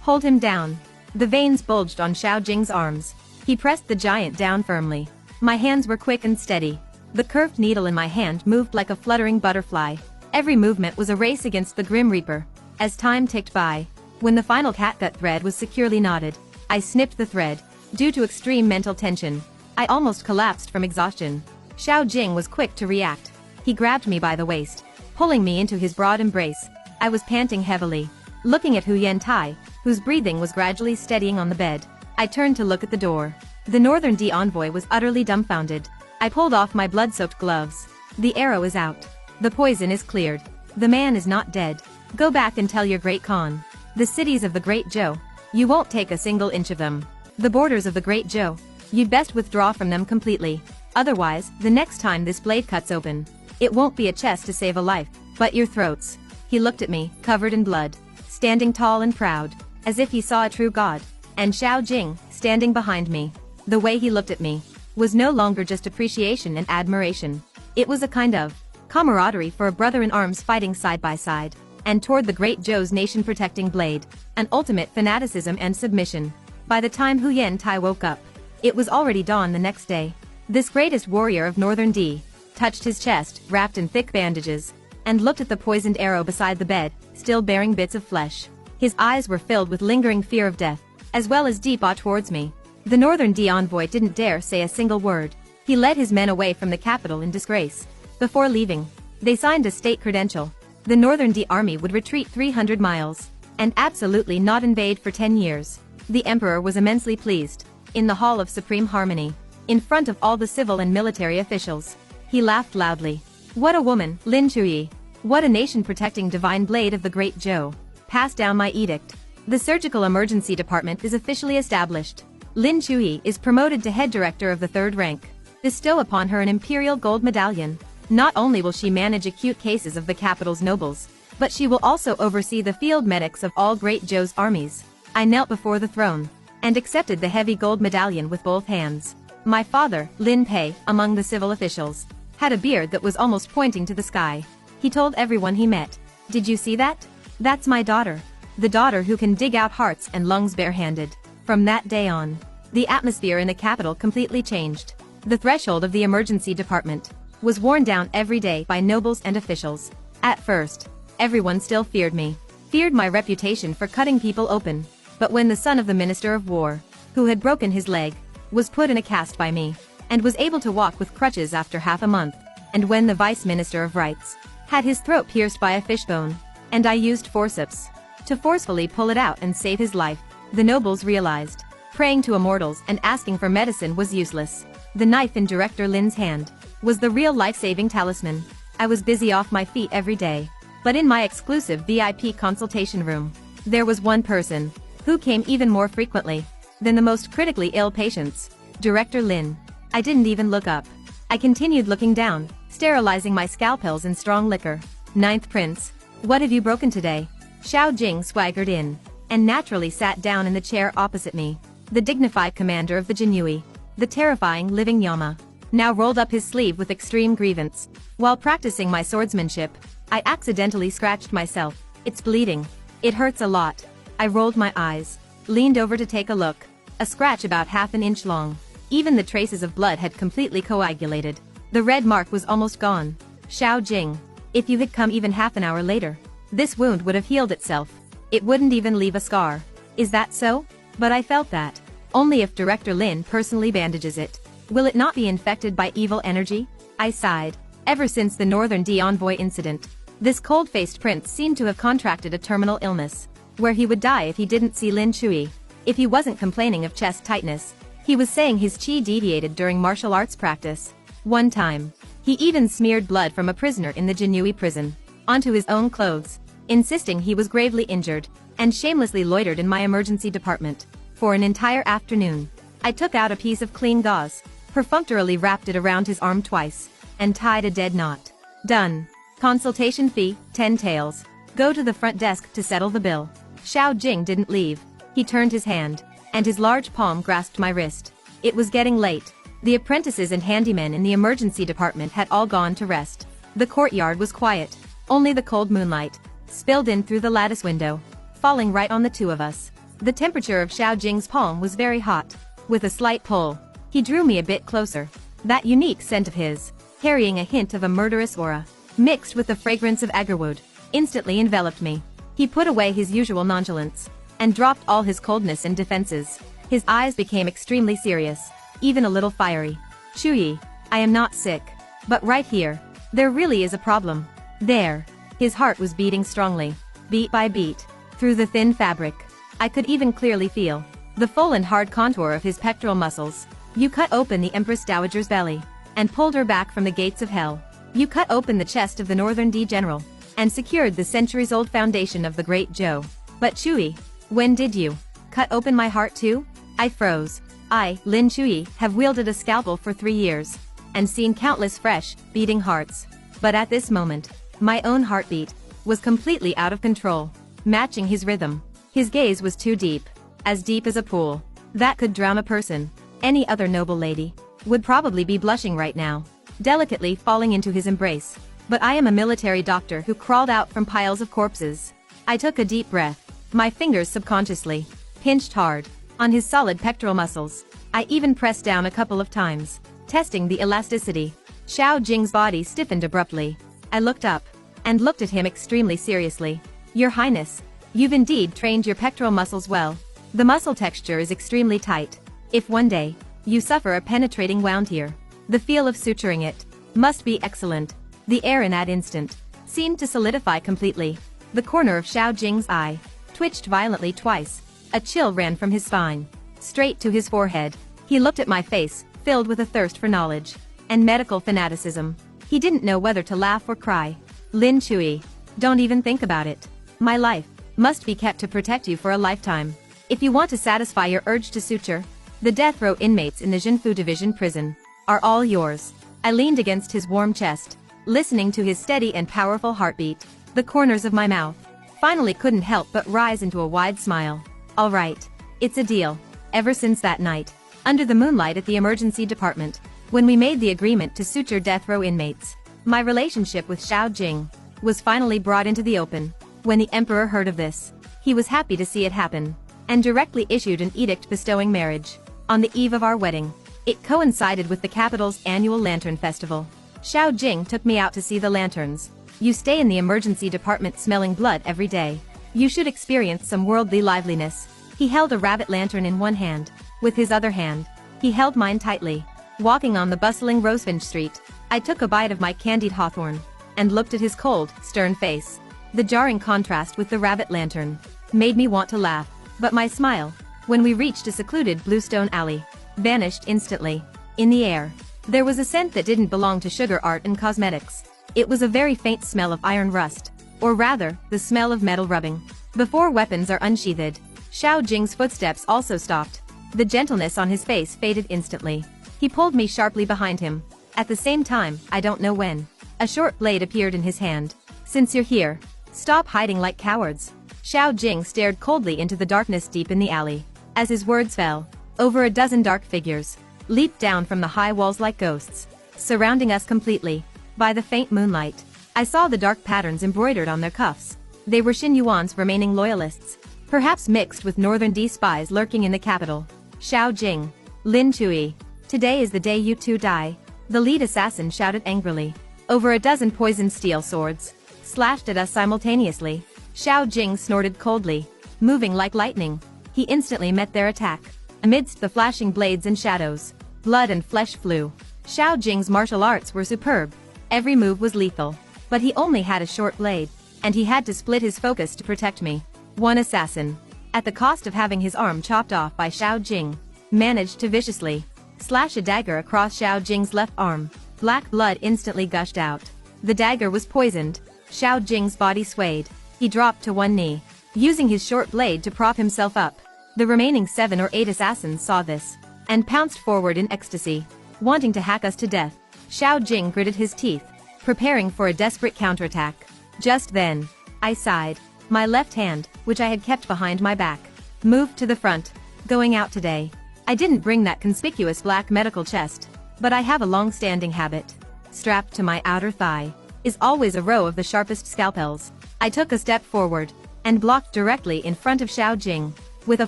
Hold him down. The veins bulged on Xiao Jing's arms. He pressed the giant down firmly. My hands were quick and steady. The curved needle in my hand moved like a fluttering butterfly. Every movement was a race against the Grim Reaper. As time ticked by, when the final catgut thread was securely knotted, I snipped the thread. Due to extreme mental tension, I almost collapsed from exhaustion. Xiao Jing was quick to react. He grabbed me by the waist, pulling me into his broad embrace. I was panting heavily, looking at Hu Yantai, whose breathing was gradually steadying on the bed. I turned to look at the door. The Northern D envoy was utterly dumbfounded. I pulled off my blood-soaked gloves. The arrow is out. The poison is cleared. The man is not dead. Go back and tell your great Khan. The cities of the Great Zhou. You won't take a single inch of them. The borders of the Great Zhou. You'd best withdraw from them completely. Otherwise, the next time this blade cuts open, it won't be a chest to save a life, but your throats. He looked at me, covered in blood, standing tall and proud, as if he saw a true god, and Xiao Jing, standing behind me. The way he looked at me was no longer just appreciation and admiration. It was a kind of camaraderie for a brother in arms fighting side by side, and toward the Great Zhou's nation-protecting blade, an ultimate fanaticism and submission. By the time Hu Yantai woke up, it was already dawn the next day. This greatest warrior of Northern D touched his chest, wrapped in thick bandages, and looked at the poisoned arrow beside the bed, still bearing bits of flesh. His eyes were filled with lingering fear of death, as well as deep awe towards me. The Northern D envoy didn't dare say a single word. He led his men away from the capital in disgrace. Before leaving, they signed a state credential. The Northern D army would retreat 300 miles, and absolutely not invade for 10 years. The emperor was immensely pleased. In the Hall of Supreme Harmony, in front of all the civil and military officials, he laughed loudly. What a woman, Lin Chuyi. What a nation-protecting divine blade of the Great Zhou. Pass down my edict. The Surgical Emergency Department is officially established. Lin Chuyi is promoted to head director of the 3rd rank. Bestow upon her an imperial gold medallion. Not only will she manage acute cases of the capital's nobles, but she will also oversee the field medics of all Great Zhou's armies. I knelt before the throne, and accepted the heavy gold medallion with both hands. My father, Lin Pei, among the civil officials, had a beard that was almost pointing to the sky. He told everyone he met, "Did you see that? That's my daughter. The daughter who can dig out hearts and lungs barehanded." From that day on, the atmosphere in the capital completely changed. The threshold of the emergency department was worn down every day by nobles and officials. At first, everyone still feared me, feared my reputation for cutting people open. But when the son of the Minister of War, who had broken his leg, was put in a cast by me, and was able to walk with crutches after half a month, and when the Vice Minister of Rights had his throat pierced by a fishbone, and I used forceps to forcefully pull it out and save his life, the nobles realized praying to immortals and asking for medicine was useless. The knife in Director Lin's hand was the real life-saving talisman. I was busy off my feet every day, but in my exclusive VIP consultation room, there was one person who came even more frequently than the most critically ill patients. Director Lin. I didn't even look up. I continued looking down, sterilizing my scalpels in strong liquor. 9th Prince. What have you broken today? Xiao Jing swaggered in, and naturally sat down in the chair opposite me. The dignified commander of the Jinhui, the terrifying living Yama, now rolled up his sleeve with extreme grievance. While practicing my swordsmanship, I accidentally scratched myself. It's bleeding. It hurts a lot. I rolled my eyes, leaned over to take a look. A scratch about half an inch long. Even the traces of blood had completely coagulated. The red mark was almost gone. Xiao Jing, if you had come even half an hour later, this wound would have healed itself. It wouldn't even leave a scar. Is that so? But I felt that. Only if Director Lin personally bandages it. Will it not be infected by evil energy? I sighed. Ever since the Northern D envoy incident, this cold-faced prince seemed to have contracted a terminal illness. where he would die if he didn't see Lin Chui. If he wasn't complaining of chest tightness, he was saying his chi deviated during martial arts practice. One time, he even smeared blood from a prisoner in the Jinui prison onto his own clothes, insisting he was gravely injured, and shamelessly loitered in my emergency department for an entire afternoon. I took out a piece of clean gauze, perfunctorily wrapped it around his arm twice, and tied a dead knot. Done. Consultation fee, 10 taels. Go to the front desk to settle the bill. Xiao Jing didn't leave. He turned his hand, and his large palm grasped my wrist. It was getting late. The apprentices and handymen in the emergency department had all gone to rest. The courtyard was quiet. Only the cold moonlight spilled in through the lattice window, falling right on the two of us. The temperature of Xiao Jing's palm was very hot. With a slight pull, he drew me a bit closer. That unique scent of his, carrying a hint of a murderous aura, mixed with the fragrance of agarwood, instantly enveloped me. He put away his usual nonchalance and dropped all his coldness and defenses. His eyes became extremely serious, even a little fiery. Chuyi, I am not sick. But right here, there really is a problem. There. His heart was beating strongly, beat by beat, through the thin fabric. I could even clearly feel the full and hard contour of his pectoral muscles. You cut open the Empress Dowager's belly and pulled her back from the gates of hell. You cut open the chest of the Northern D General and secured the centuries-old foundation of the Great Zhou. But Chuyi, when did you cut open my heart too? I froze. I, Lin Chuyi, have wielded a scalpel for 3 years and seen countless fresh, beating hearts. But at this moment, my own heartbeat was completely out of control, matching his rhythm. His gaze was too deep as a pool that could drown a person. Any other noble lady would probably be blushing right now, delicately falling into his embrace. But I am a military doctor who crawled out from piles of corpses. I took a deep breath. My fingers subconsciously pinched hard on his solid pectoral muscles. I even pressed down a couple of times, testing the elasticity. Xiao Jing's body stiffened abruptly. I looked up and looked at him extremely seriously. Your Highness, you've indeed trained your pectoral muscles well. The muscle texture is extremely tight. If one day you suffer a penetrating wound here, the feel of suturing it must be excellent. The air in that instant seemed to solidify completely. The corner of Xiao Jing's eye twitched violently twice. A chill ran from his spine straight to his forehead. He looked at my face, filled with a thirst for knowledge and medical fanaticism. He didn't know whether to laugh or cry. Lin Chui, don't even think about it. My life must be kept to protect you for a lifetime. If you want to satisfy your urge to suture, the death row inmates in the Jinfu Division prison are all yours. I leaned against his warm chest, listening to his steady and powerful heartbeat. The corners of my mouth finally couldn't help but rise into a wide smile. All right, it's a deal. Ever since that night, under the moonlight at the emergency department, when we made the agreement to suture death row inmates, my relationship with Xiao Jing was finally brought into the open. When the emperor heard of this, he was happy to see it happen, and directly issued an edict bestowing marriage. On the eve of our wedding, it coincided with the capital's annual lantern festival. Xiao Jing took me out to see the lanterns. You stay in the emergency department smelling blood every day. You should experience some worldly liveliness. He held a rabbit lantern in one hand. With his other hand, he held mine tightly. Walking on the bustling Rosefinch Street, I took a bite of my candied hawthorn and looked at his cold, stern face. The jarring contrast with the rabbit lantern made me want to laugh, but my smile, when we reached a secluded bluestone alley, vanished instantly. In the air, there was a scent that didn't belong to sugar art and cosmetics. It was a very faint smell of iron rust, or rather, the smell of metal rubbing. Before weapons are unsheathed, Xiao Jing's footsteps also stopped. The gentleness on his face faded instantly. He pulled me sharply behind him. At the same time, I don't know when, a short blade appeared in his hand. Since you're here, stop hiding like cowards. Xiao Jing stared coldly into the darkness deep in the alley. As his words fell, over a dozen dark figures leaped down from the high walls like ghosts, surrounding us completely. By the faint moonlight, I saw the dark patterns embroidered on their cuffs. They were Xin Yuan's remaining loyalists, perhaps mixed with Northern D spies lurking in the capital. Xiao Jing, Lin Chui, today is the day you two die, the lead assassin shouted angrily. Over a dozen poisoned steel swords slashed at us simultaneously. Xiao Jing snorted coldly, moving like lightning. He instantly met their attack. Amidst the flashing blades and shadows, blood and flesh flew. Xiao Jing's martial arts were superb. Every move was lethal. But he only had a short blade, and he had to split his focus to protect me. One assassin, at the cost of having his arm chopped off by Xiao Jing, managed to viciously slash a dagger across Xiao Jing's left arm. Black blood instantly gushed out. The dagger was poisoned. Xiao Jing's body swayed. He dropped to one knee, using his short blade to prop himself up. The remaining 7 or 8 assassins saw this and pounced forward in ecstasy, wanting to hack us to death. Xiao Jing gritted his teeth, preparing for a desperate counterattack. Just then, I sighed. My left hand, which I had kept behind my back, moved to the front. Going out today, I didn't bring that conspicuous black medical chest, but I have a long-standing habit. Strapped to my outer thigh is always a row of the sharpest scalpels. I took a step forward and blocked directly in front of Xiao Jing. With a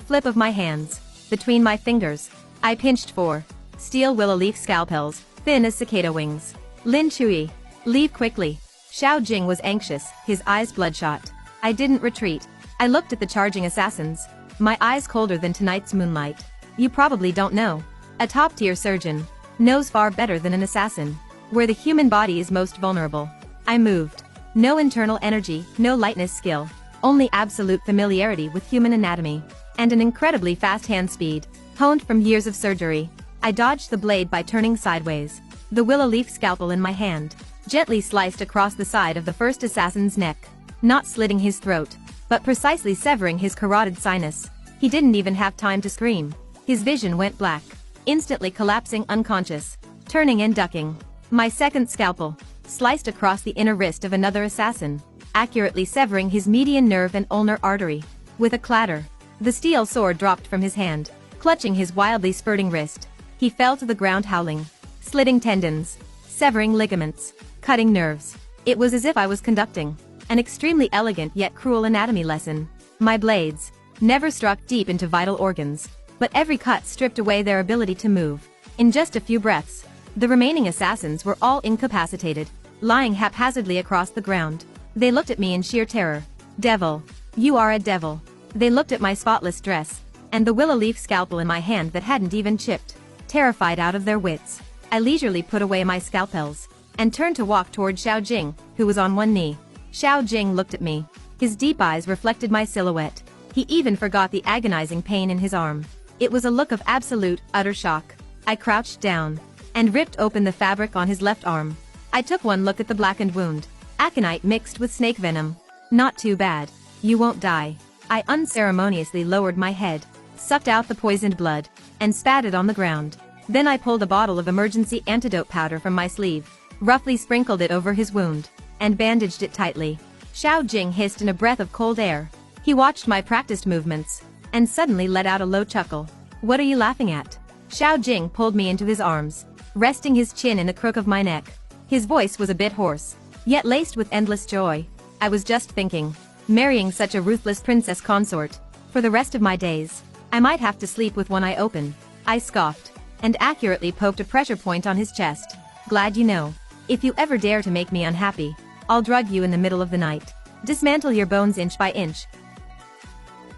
flip of my hands between my fingers, I pinched 4 steel willow leaf scalpels, thin as cicada wings. Lin Chui, leave quickly. Xiao Jing was anxious, his eyes bloodshot. I didn't retreat. I looked at the charging assassins, my eyes colder than tonight's moonlight. You probably don't know. A top-tier surgeon knows far better than an assassin where the human body is most vulnerable. I moved. No internal energy, no lightness skill, only absolute familiarity with human anatomy, and an incredibly fast hand speed, honed from years of surgery. I dodged the blade by turning sideways. The willow leaf scalpel in my hand gently sliced across the side of the first assassin's neck, not slitting his throat, but precisely severing his carotid sinus. He didn't even have time to scream. His vision went black, instantly collapsing unconscious, turning and ducking. My second scalpel sliced across the inner wrist of another assassin, accurately severing his median nerve and ulnar artery. With a clatter, the steel sword dropped from his hand, clutching his wildly spurting wrist. He fell to the ground howling, slitting tendons, severing ligaments, cutting nerves. It was as if I was conducting an extremely elegant yet cruel anatomy lesson. My blades never struck deep into vital organs, but every cut stripped away their ability to move. In just a few breaths, the remaining assassins were all incapacitated, lying haphazardly across the ground. They looked at me in sheer terror. Devil. You are a devil. They looked at my spotless dress, and the willow leaf scalpel in my hand that hadn't even chipped. Terrified out of their wits, I leisurely put away my scalpels, and turned to walk toward Xiao Jing, who was on one knee. Xiao Jing looked at me. His deep eyes reflected my silhouette. He even forgot the agonizing pain in his arm. It was a look of absolute, utter shock. I crouched down and ripped open the fabric on his left arm. I took one look at the blackened wound. Aconite mixed with snake venom. Not too bad. You won't die. I unceremoniously lowered my head, sucked out the poisoned blood, and spat it on the ground. Then I pulled a bottle of emergency antidote powder from my sleeve, roughly sprinkled it over his wound, and bandaged it tightly. Xiao Jing hissed in a breath of cold air. He watched my practiced movements, and suddenly let out a low chuckle. What are you laughing at? Xiao Jing pulled me into his arms, resting his chin in the crook of my neck. His voice was a bit hoarse, yet laced with endless joy. I was just thinking, marrying such a ruthless princess consort, for the rest of my days, I might have to sleep with one eye open. I scoffed, and accurately poked a pressure point on his chest. Glad you know. If you ever dare to make me unhappy, I'll drug you in the middle of the night, dismantle your bones inch by inch,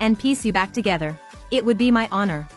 and piece you back together. It would be my honor.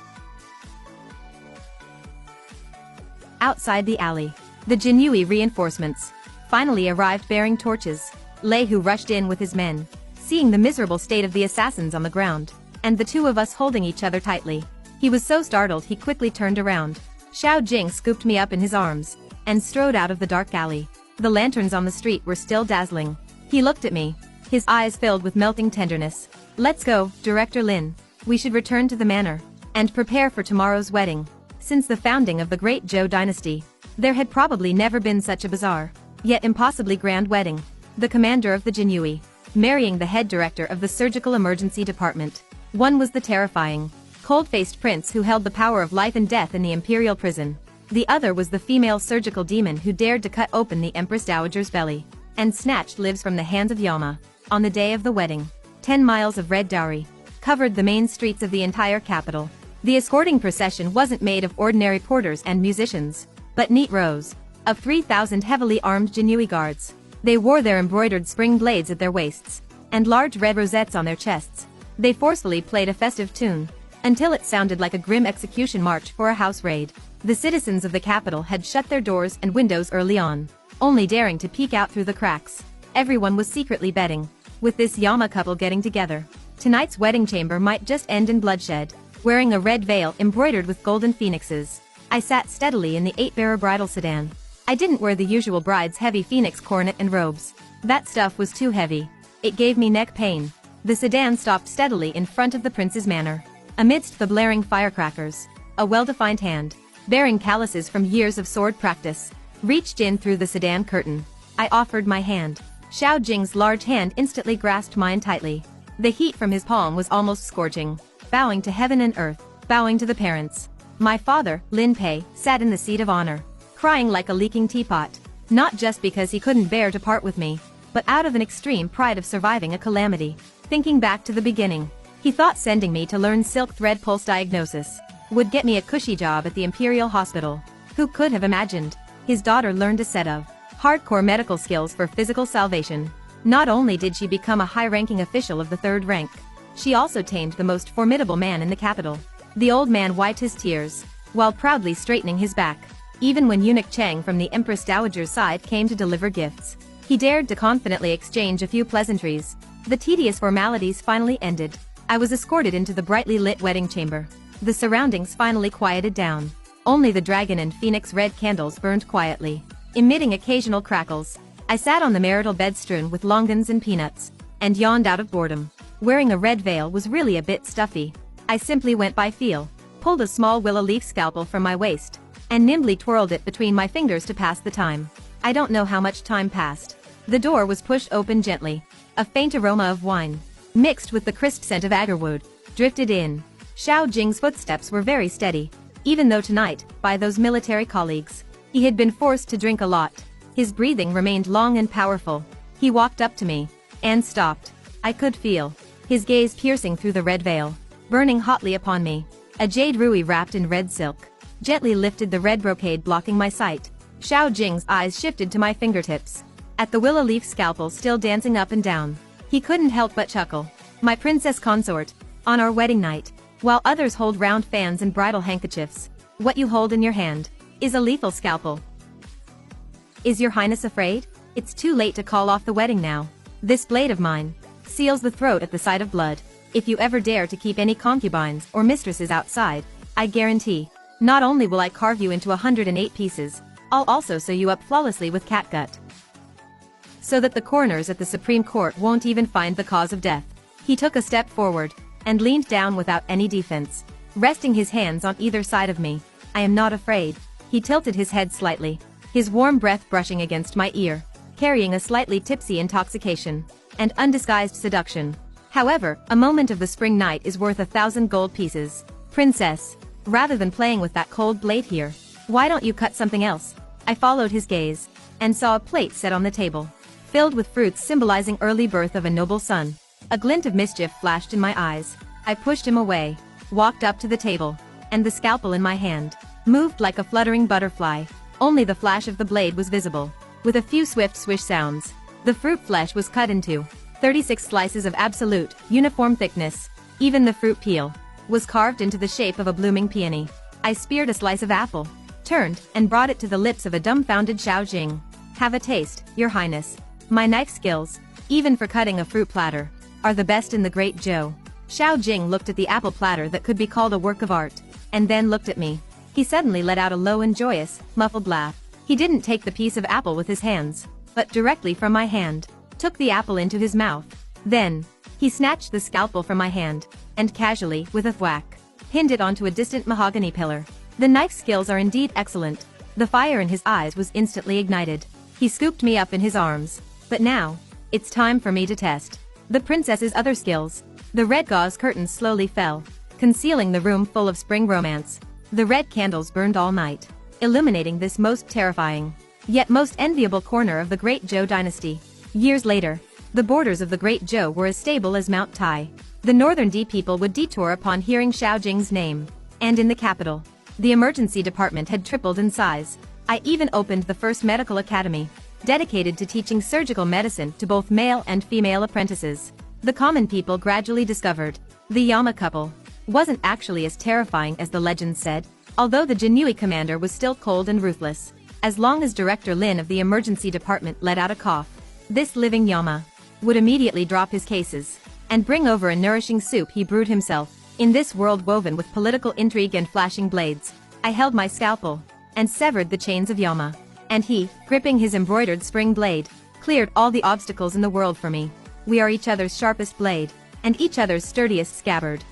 Outside the alley, the Jinyui reinforcements finally arrived bearing torches. Lei Hu rushed in with his men, seeing the miserable state of the assassins on the ground, and the two of us holding each other tightly. He was so startled he quickly turned around. Xiao Jing scooped me up in his arms and strode out of the dark alley. The lanterns on the street were still dazzling. He looked at me, his eyes filled with melting tenderness. Let's go, Director Lin. We should return to the manor and prepare for tomorrow's wedding. Since the founding of the Great Zhou dynasty, there had probably never been such a bizarre, yet impossibly grand wedding. The commander of the Jinyui marrying the head director of the surgical emergency department. One was the terrifying, cold-faced prince who held the power of life and death in the imperial prison. The other was the female surgical demon who dared to cut open the Empress Dowager's belly and snatched lives from the hands of Yama. On the day of the wedding, 10 miles of red dowry covered the main streets of the entire capital. The escorting procession wasn't made of ordinary porters and musicians, but neat rows of 3,000 heavily armed Jinyui guards. They wore their embroidered spring blades at their waists and large red rosettes on their chests. They forcefully played a festive tune until it sounded like a grim execution march for a house raid. The citizens of the capital had shut their doors and windows early on, only daring to peek out through the cracks. Everyone was secretly betting, with this Yama couple getting together, Tonight's wedding chamber might just end in bloodshed. Wearing a red veil embroidered with golden phoenixes, I sat steadily in the 8-bearer bridal sedan. I didn't wear the usual bride's heavy phoenix coronet and robes. That stuff was too heavy. It gave me neck pain. The sedan stopped steadily in front of the prince's manor. Amidst the blaring firecrackers, a well-defined hand, bearing calluses from years of sword practice, reached in through the sedan curtain. I offered my hand. Xiao Jing's large hand instantly grasped mine tightly. The heat from his palm was almost scorching. Bowing to heaven and earth, bowing to the parents. My father, Lin Pei, sat in the seat of honor, crying like a leaking teapot, not just because he couldn't bear to part with me, but out of an extreme pride of surviving a calamity. Thinking back to the beginning, he thought sending me to learn silk thread pulse diagnosis would get me a cushy job at the Imperial Hospital. Who could have imagined? His daughter learned a set of hardcore medical skills for physical salvation. Not only did she become a high-ranking official of the 3rd rank, she also tamed the most formidable man in the capital. The old man wiped his tears, while proudly straightening his back. Even when Eunuch Chang from the Empress Dowager's side came to deliver gifts, he dared to confidently exchange a few pleasantries. The tedious formalities finally ended. I was escorted into the brightly lit wedding chamber. The surroundings finally quieted down. Only the dragon and phoenix red candles burned quietly, emitting occasional crackles. I sat on the marital bed strewn with longans and peanuts, and yawned out of boredom. Wearing a red veil was really a bit stuffy. I simply went by feel, pulled a small willow leaf scalpel from my waist, and nimbly twirled it between my fingers to pass the time. I don't know how much time passed. The door was pushed open gently. A faint aroma of wine, mixed with the crisp scent of agarwood, drifted in. Xiao Jing's footsteps were very steady, even though tonight, by those military colleagues, he had been forced to drink a lot. His breathing remained long and powerful. He walked up to me, and stopped. I could feel his gaze piercing through the red veil, burning hotly upon me. A jade rui wrapped in red silk gently lifted the red brocade blocking my sight. Xiao Jing's eyes shifted to my fingertips. At the willow leaf scalpel still dancing up and down, he couldn't help but chuckle. My princess consort, on our wedding night, while others hold round fans and bridal handkerchiefs, what you hold in your hand is a lethal scalpel. Is your highness afraid? It's too late to call off the wedding now. This blade of mine seals the throat at the sight of blood. If you ever dare to keep any concubines or mistresses outside, I guarantee, not only will I carve you into 108 pieces, I'll also sew you up flawlessly with catgut, so that the coroners at the Supreme Court won't even find the cause of death. He took a step forward, and leaned down without any defense, resting his hands on either side of me. I am not afraid. He tilted his head slightly, his warm breath brushing against my ear, carrying a slightly tipsy intoxication, and undisguised seduction. However, a moment of the spring night is worth 1,000 gold pieces. Princess, rather than playing with that cold blade here, why don't you cut something else? I followed his gaze, and saw a plate set on the table, filled with fruits symbolizing early birth of a noble son. A glint of mischief flashed in my eyes. I pushed him away, walked up to the table, and the scalpel in my hand moved like a fluttering butterfly. Only the flash of the blade was visible. With a few swift swish sounds, the fruit flesh was cut into 36 slices of absolute, uniform thickness. Even the fruit peel was carved into the shape of a blooming peony. I speared a slice of apple, turned, and brought it to the lips of a dumbfounded Xiao Jing. Have a taste, your highness. My knife skills, even for cutting a fruit platter, are the best in the Great Zhou. Xiao Jing looked at the apple platter that could be called a work of art, and then looked at me. He suddenly let out a low and joyous, muffled laugh. He didn't take the piece of apple with his hands, but directly from my hand, took the apple into his mouth. Then, he snatched the scalpel from my hand, and casually, with a thwack, pinned it onto a distant mahogany pillar. The knife skills are indeed excellent. The fire in his eyes was instantly ignited. He scooped me up in his arms. But now, it's time for me to test the princess's other skills. The red gauze curtains slowly fell, concealing the room full of spring romance. The red candles burned all night, illuminating this most terrifying, yet most enviable corner of the Great Zhou dynasty. Years later, the borders of the Great Zhou were as stable as Mount Tai. The northern D people would detour upon hearing Xiao Jing's name. And in the capital, the emergency department had tripled in size. I even opened the first medical academy, dedicated to teaching surgical medicine to both male and female apprentices. The common people gradually discovered the Yama couple wasn't actually as terrifying as the legends said, although the Jinui commander was still cold and ruthless. As long as Director Lin of the emergency department let out a cough, this living Yama would immediately drop his cases. and bring over a nourishing soup he brewed himself. In this world woven with political intrigue and flashing blades, I held my scalpel and severed the chains of Yama. And he, gripping his embroidered spring blade, cleared all the obstacles in the world for me. We are each other's sharpest blade, and each other's sturdiest scabbard.